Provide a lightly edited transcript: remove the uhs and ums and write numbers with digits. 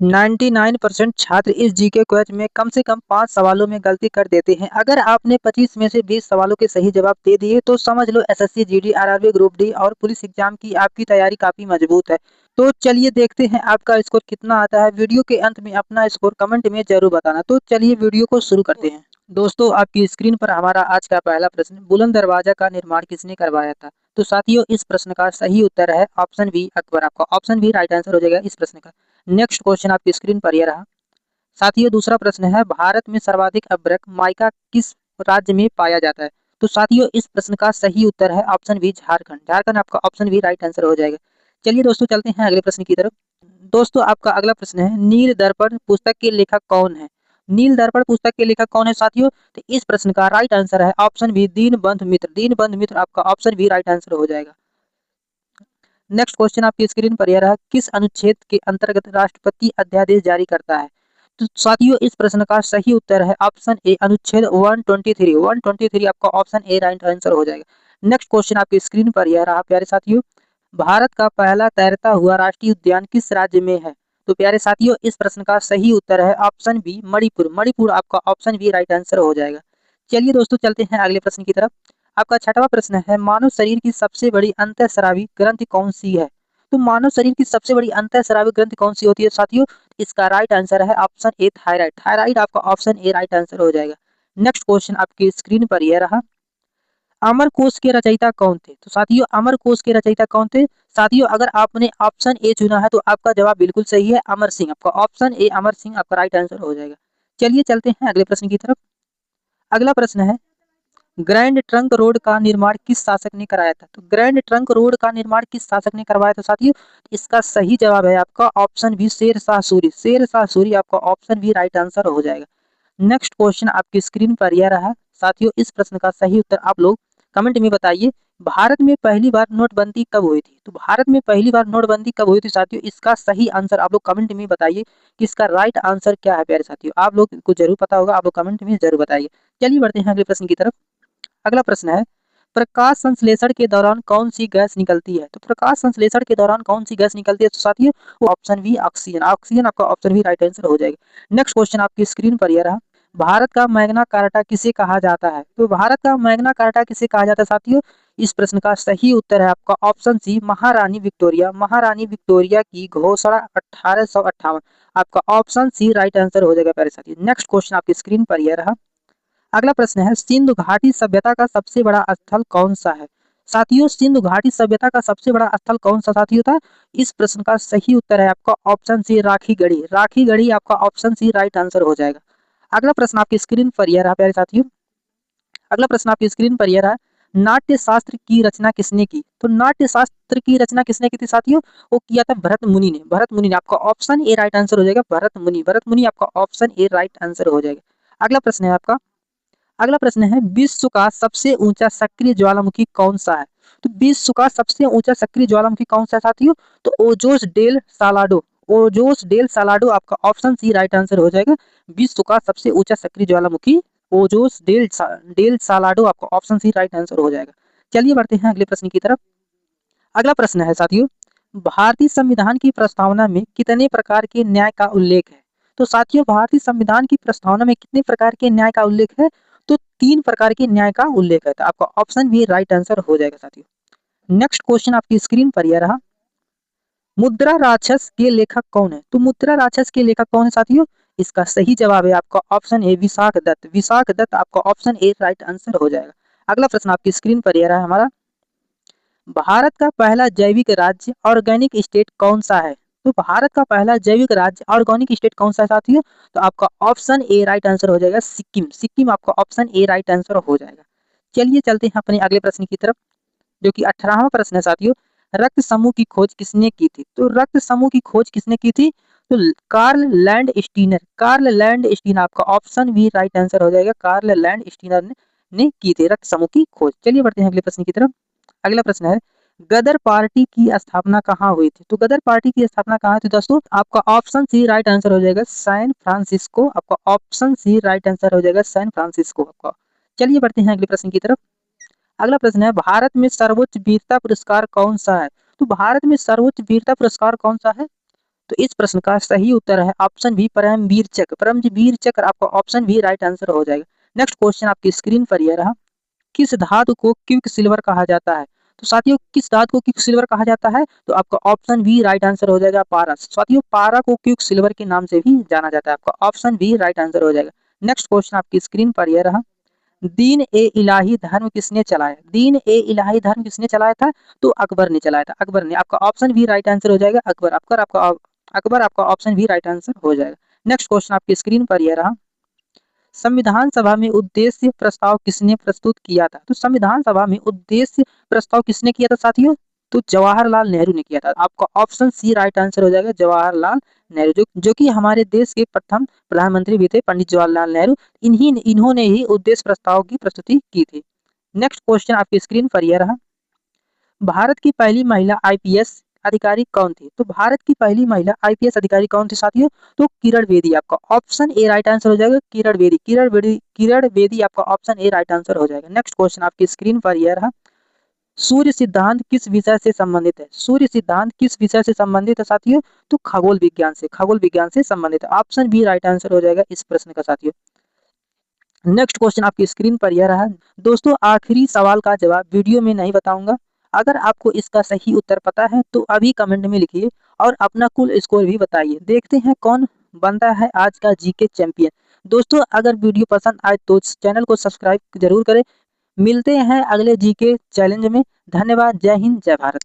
99% छात्र इस GK quiz में कम से कम 5 सवालों में गलती कर देते हैं। अगर आपने 25 में से 20 सवालों के सही जवाब दे दिए तो समझ लो SSC, GD, RRB, group D और पुलिस एग्जाम की आपकी तैयारी काफी मजबूत है। तो चलिए देखते हैं आपका स्कोर कितना आता है। वीडियो के अंत में अपना स्कोर कमेंट में जरूर बताना। तो चलिए वीडियो को शुरू करते हैं। दोस्तों, आपकी स्क्रीन पर हमारा आज का पहला प्रश्न, बुलंद दरवाजा का निर्माण किसने करवाया था? तो साथियों, इस प्रश्न का सही उत्तर है ऑप्शन बी, अकबर। आपका ऑप्शन बी राइट आंसर हो जाएगा इस प्रश्न का। नेक्स्ट क्वेश्चन आपकी स्क्रीन पर यह रहा। साथियों, दूसरा प्रश्न है, भारत में सर्वाधिक अभ्रक माइका किस राज्य में पाया जाता है? तो साथियों, इस प्रश्न का सही उत्तर है ऑप्शन बी, झारखंड। झारखंड आपका ऑप्शन बी राइट आंसर हो जाएगा। चलिए दोस्तों, चलते हैं अगले प्रश्न की तरफ। दोस्तों, आपका अगला प्रश्न है, नील दर्पण पुस्तक के लेखक कौन है? नील दर्पण पुस्तक के लेखक कौन है साथियों? तो इस प्रश्न का राइट आंसर है ऑप्शन बी, दीनबंधु मित्र। दीनबंधु मित्र आपका ऑप्शन बी राइट आंसर हो जाएगा। नेक्स्ट क्वेश्चन आपकी स्क्रीन पर यह रहा, किस अनुच्छेद के अंतर्गत राष्ट्रपति अध्यादेश जारी करता है? तो साथियों, इस प्रश्न का सही उत्तर है ऑप्शन ए, अनुच्छेद 123। 123 आपका ऑप्शन ए राइट आंसर हो जाएगा। नेक्स्ट क्वेश्चन आपकी स्क्रीन पर यह रहा प्यारे साथियों, भारत का पहला तैरता हुआ राष्ट्रीय उद्यान किस राज्य में है? तो प्यारे साथियों, इस प्रश्न का सही उत्तर है ऑप्शन बी, मणिपुर। मणिपुर आपका ऑप्शन बी राइट आंसर हो जाएगा। चलिए दोस्तों, चलते हैं अगले प्रश्न की तरफ। आपका छठवां प्रश्न है, मानव शरीर की सबसे बड़ी अंतःस्रावी ग्रंथि कौन सी है? तो मानव शरीर की सबसे बड़ी अंतःस्रावी ग्रंथि कौन सी होती है साथियों? इसका राइट आंसर है ऑप्शन ए, थायराइड। थायराइड आपका ऑप्शन ए राइट आंसर हो जाएगा। नेक्स्ट क्वेश्चन आपकी स्क्रीन पर यह रहा, अमर कोश के रचयिता कौन थे? तो साथियों, अमर कोश के रचयिता कौन थे? साथियों, अगर आपने ऑप्शन ए चुना है तो आपका जवाब बिल्कुल सही है, अमर सिंह। आपका ऑप्शन ए अमर सिंह आपका राइट आंसर हो जाएगा। चलिए चलते हैं अगले प्रश्न की तरफ। अगला प्रश्न है, ग्रैंड ट्रंक रोड का निर्माण किस शासक ने कराया था? तो ग्रैंड ट्रंक रोड का निर्माण किस शासक ने करवाया था साथियों? इसका सही जवाब है आपका ऑप्शन बी, शेर शाह सूरी। शेर शाह सूरी आपका ऑप्शन बी राइट आंसर हो जाएगा। नेक्स्ट क्वेश्चन आपकी स्क्रीन पर यह रहा। साथियों, इस प्रश्न का सही उत्तर आप लोग कमेंट में बताइए। भारत में पहली बार नोटबंदी कब हुई थी? तो भारत में पहली बार नोटबंदी कब हुई थी साथियों? इसका सही आंसर आप लोग कमेंट में बताइए कि इसका राइट आंसर क्या है प्यारे साथियों। आप लोग को जरूर पता होगा, आप लोग कमेंट में जरूर बताइए। चलिए बढ़ते हैं अगले प्रश्न की तरफ। अगला प्रश्न है, प्रकाश संश्लेषण के दौरान कौन सी गैस निकलती है? तो प्रकाश संश्लेषण के दौरान कौन सी गैस निकलती है? तो साथियों, वो ऑप्शन बी, ऑक्सीजन। ऑक्सीजन आपका ऑप्शन बी राइट आंसर हो जाएगा। नेक्स्ट क्वेश्चन आपकी स्क्रीन पर यह रहा, भारत का मैग्ना कार्टा किसे कहा जाता है? तो भारत का मैग्ना कार्टा किसे कहा जाता है साथियों? इस प्रश्न का सही उत्तर है आपका ऑप्शन सी, महारानी विक्टोरिया। महारानी विक्टोरिया की घोषणा 1858। आपका ऑप्शन सी राइट आंसर हो जाएगा प्यारे साथियों। नेक्स्ट क्वेश्चन आपकी स्क्रीन पर यह रहा। अगला प्रश्न है, सिंधु घाटी सभ्यता का सबसे बड़ा स्थल कौन सा है? साथियों, सिंधु घाटी सभ्यता का सबसे बड़ा स्थल कौन सा साथियों था? इस प्रश्न का सही उत्तर है आपका ऑप्शन सी, राखी गढ़ी। राखी गढ़ी आपका ऑप्शन सी राइट आंसर हो जाएगा। अगला प्रश्न आपकी स्क्रीन पर यह रहा प्यारे साथियों। अगला प्रश्न आपकी स्क्रीन पर यह रहा, नाट्य शास्त्र की रचना किसने की? तो नाट्य शास्त्र की रचना किसने की थी साथियों? वो किया था भरत मुनि ने। भरत मुनि ने आपका ऑप्शन ए राइट आंसर हो जाएगा। भरत मुनि, भरत मुनि आपका ऑप्शन ए राइट आंसर हो जाएगा। अगला प्रश्न है आपका, अगला प्रश्न है, विश्व का सबसे ऊंचा सक्रिय ज्वालामुखी कौन सा है? तो विश्व का सबसे ऊंचा सक्रिय ज्वालामुखी कौन सा है साथियों? तो ओजोस डेल सालाडो। ओजोस डेल सालाडो आपका ऑप्शन सी राइट आंसर हो जाएगा। विश्व का सबसे ऊंचा सक्रिय ज्वालामुखी ओजोस डेल सालाडो आपका ऑप्शन सी राइट आंसर हो जाएगा। चलिए बढ़ते हैं अगले प्रश्न की तरफ। अगला प्रश्न है साथियों, भारतीय संविधान की प्रस्तावना में कितने प्रकार के न्याय का उल्लेख है? तो साथियों, भारतीय संविधान की प्रस्तावना में कितने प्रकार के न्याय का उल्लेख है? तो 3 प्रकार के न्याय का उल्लेख है। तो आपका ऑप्शन भी राइट आंसर हो जाएगा साथियों। नेक्स्ट क्वेश्चन आपकी स्क्रीन पर यह रहा, मुद्रा राक्षस के लेखक कौन है? तो मुद्रा राक्षस के लेखक कौन है साथियों? इसका सही जवाब है आपका ऑप्शन ए, विशाख दत्त। विशाख दत्त आपका ऑप्शन ए राइट आंसर हो जाएगा। अगला प्रश्न आपकी स्क्रीन पर यह रहा हमारा, भारत का पहला जैविक राज्य ऑर्गेनिक स्टेट कौन सा है? तो भारत का पहला जैविक राज्य ऑर्गेनिक स्टेट कौन सा है साथियों? तो आपका ऑप्शन ए राइट आंसर हो जाएगा, सिक्किम। सिक्किम आपका ऑप्शन ए राइट आंसर हो जाएगा। चलिए चलते हैं अपने अगले प्रश्न की तरफ, जो कि 18वां प्रश्न है साथियों, रक्त समूह की खोज किसने की थी? तो रक्त समूह की खोज किसने की थी? तो Karl Landsteiner. Karl Landsteiner आपका ऑप्शन बी राइट आंसर हो जाएगा। कार्ल लैंड स्टीनर ने की थी रक्त समूह की खोज। चलिए बढ़ते हैं अगले प्रश्न की तरफ। अगला प्रश्न है, गदर पार्टी की स्थापना कहाँ हुई थी? तो गदर पार्टी की स्थापना कहाँ थी दोस्तों? आपका ऑप्शन सी राइट आंसर हो जाएगा, सैन फ्रांसिस्को। आपका ऑप्शन सी राइट आंसर हो जाएगा, सैन फ्रांसिस्को आपका। चलिए बढ़ते हैं अगले प्रश्न की तरफ। अगला प्रश्न है, भारत में सर्वोच्च वीरता पुरस्कार कौन सा है? तो भारत में सर्वोच्च वीरता पुरस्कार कौन सा है? तो इस प्रश्न का सही उत्तर है ऑप्शन बी परमवीर चक्र। परमवीर चक्र आपका ऑप्शन बी राइट आंसर हो जाएगा। नेक्स्ट क्वेश्चन आपकी स्क्रीन पर यह रहा, किस धातु को क्विक सिल्वर कहा जाता है? तो साथियों किस धातु को क्विक सिल्वर कहा जाता है? तो आपका ऑप्शन बी राइट आंसर हो जाएगा पारा। साथियों पारा को क्विक सिल्वर के नाम से भी जाना जाता है, आपका ऑप्शन बी राइट आंसर हो जाएगा। नेक्स्ट क्वेश्चन आपकी स्क्रीन पर यह रहा, दीन ए इलाही धर्म किसने चलाया? दीन ए इलाही धर्म किसने चलाया था? तो अकबर ने चलाया था, अकबर ने। आपका ऑप्शन भी राइट आंसर हो जाएगा अकबर। अकबर आपका ऑप्शन भी राइट आंसर हो जाएगा। नेक्स्ट क्वेश्चन आपकी स्क्रीन पर यह रहा, संविधान सभा में उद्देश्य प्रस्ताव किसने प्रस्तुत किया था? तो संविधान सभा में उद्देश्य प्रस्ताव किसने किया था साथियों? तो जवाहरलाल नेहरू ने किया था। आपका ऑप्शन सी राइट आंसर हो जाएगा जवाहरलाल नेहरू, जो कि हमारे देश के प्रथम प्रधानमंत्री भी थे, पंडित जवाहरलाल नेहरू। इन्होंने ही उद्देश्य प्रस्ताव की प्रस्तुति की थी। नेक्स्ट क्वेश्चन आपकी स्क्रीन पर यह रहा, भारत की पहली महिला आईपीएस अधिकारी कौन थी? तो भारत की पहली महिला आईपीएस अधिकारी कौन थी साथियों? तो किरण बेदी। आपका ऑप्शन ए राइट आंसर हो जाएगा किरण बेदी। किरण बेदी आपका ऑप्शन ए राइट आंसर हो जाएगा। नेक्स्ट क्वेश्चन आपकी स्क्रीन पर यह रहा, सूर्य सिद्धांत किस विषय से संबंधित है? सूर्य सिद्धांत किस विषय से संबंधित है साथियों? तो खगोल विज्ञान से, खगोल विज्ञान से संबंधित है। ऑप्शन बी राइट आंसर हो जाएगा इस प्रश्न का साथियों। नेक्स्ट क्वेश्चन आपकी स्क्रीन पर यह रहा, दोस्तों आखिरी सवाल का जवाब वीडियो में नहीं बताऊंगा। अगर आपको इसका सही उत्तर पता है तो अभी कमेंट में लिखिए और अपना कुल स्कोर भी बताइए। देखते हैं कौन बनता है आज का जीके चैंपियन। दोस्तों अगर वीडियो पसंद आए तो चैनल को सब्सक्राइब जरूर करें। मिलते हैं अगले जीके चैलेंज में। धन्यवाद। जय हिंद, जय भारत।